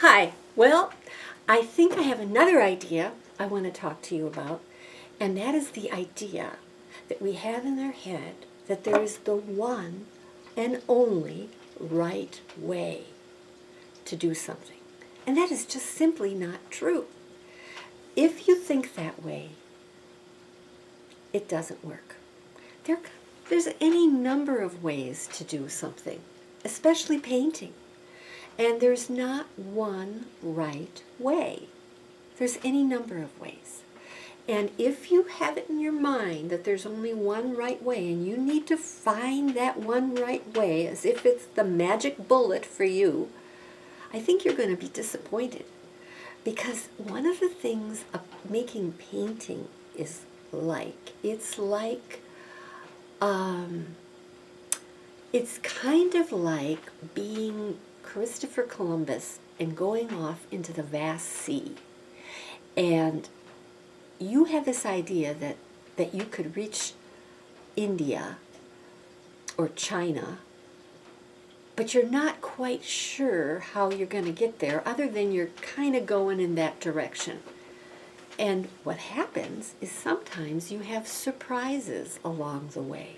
Hi. Well, I think I have another idea I want to talk to you about, and that is the idea that we have in our head that there is the one and only right way to do something. And that is just simply not true. If you think that way, it doesn't work. There's any number of ways to do something, especially painting. And there's not one right way. There's any number of ways. And if you have it in your mind that there's only one right way and you need to find that one right way as if it's the magic bullet for you, I think you're going to be disappointed. Because one of the things making painting is it's kind of like being Christopher Columbus and going off into the vast sea. And you have this idea that you could reach India or China, but you're not quite sure how you're going to get there other than you're kind of going in that direction. And what happens is sometimes you have surprises along the way.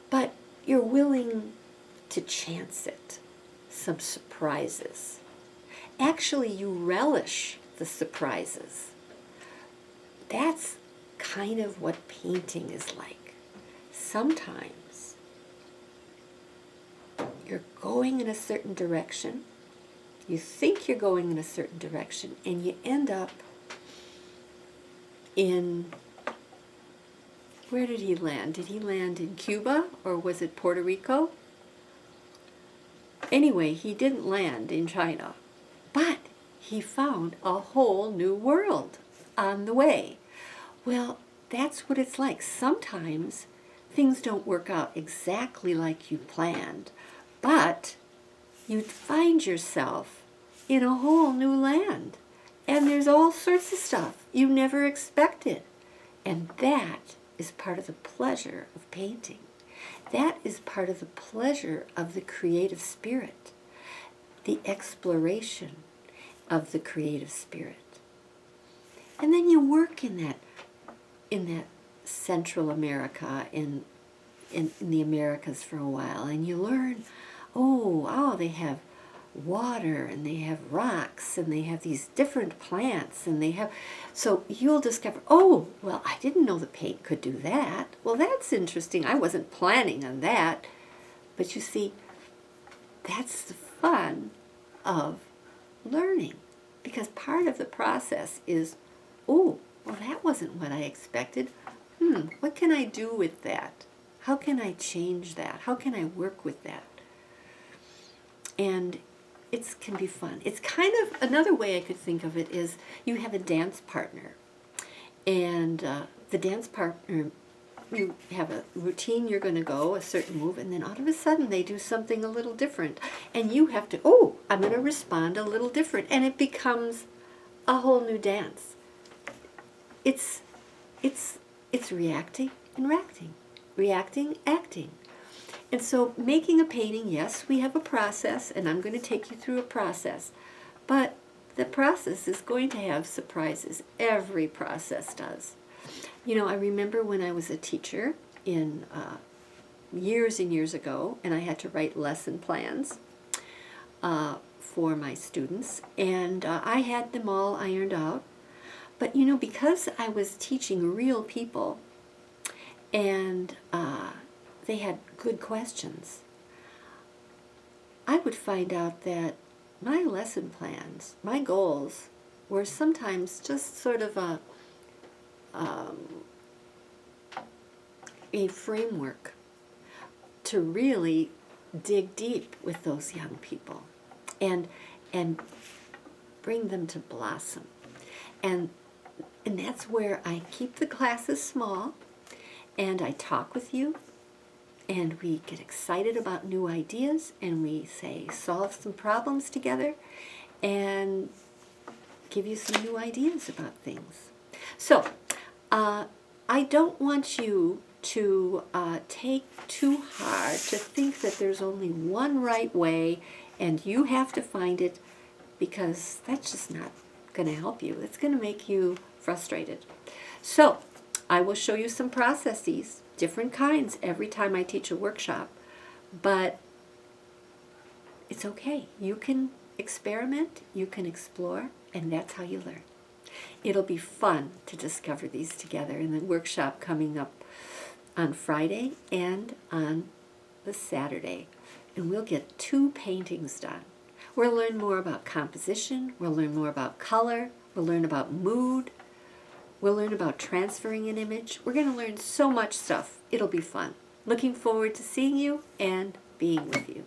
But you're willing to chance it, some surprises. Actually, you relish the surprises. That's kind of what painting is like. Sometimes you're going in a certain direction, you think you're going in a certain direction, and you end up in... Where did he land? Did he land in Cuba or was it Puerto Rico? Anyway, he didn't land in China, but he found a whole new world on the way. Well, that's what it's like. Sometimes things don't work out exactly like you planned, but you find yourself in a whole new land, and there's all sorts of stuff you never expected, and that is part of the pleasure of painting. That is part of the pleasure of the creative spirit, the exploration of the creative spirit. And then you work in that Central America, in the Americas for a while, and you learn, they have water, and they have rocks, and they have these different plants, and so you'll discover, I didn't know the paint could do that. Well, that's interesting. I wasn't planning on that. But you see, that's the fun of learning, because part of the process is, that wasn't what I expected. What can I do with that? How can I change that? How can I work with that? And it can be fun. It's kind of, another way I could think of it is you have a dance partner. And the dance partner, you have a routine, you're going to go, a certain move, and then all of a sudden they do something a little different. And you have to, I'm going to respond a little different. And it becomes a whole new dance. It's reacting and reacting, acting. And so making a painting, yes, we have a process, and I'm going to take you through a process. But the process is going to have surprises. Every process does. I remember when I was a teacher in years and years ago, and I had to write lesson plans for my students, and I had them all ironed out. But, because I was teaching real people, and they had good questions, I would find out that my lesson plans, my goals, were sometimes just sort of a framework to really dig deep with those young people and bring them to blossom. And that's where I keep the classes small, and I talk with you, and we get excited about new ideas, and we solve some problems together, and give you some new ideas about things. So, I don't want you to take too hard to think that there's only one right way And you have to find it, because that's just not going to help you. It's going to make you frustrated. So I will show you some processes, different kinds, every time I teach a workshop. But it's okay. You can experiment, you can explore, and that's how you learn. It'll be fun to discover these together in the workshop coming up on Friday and on the Saturday. And we'll get 2 paintings done. We'll learn more about composition, we'll learn more about color, we'll learn about mood, we'll learn about transferring an image. We're going to learn so much stuff. It'll be fun. Looking forward to seeing you and being with you.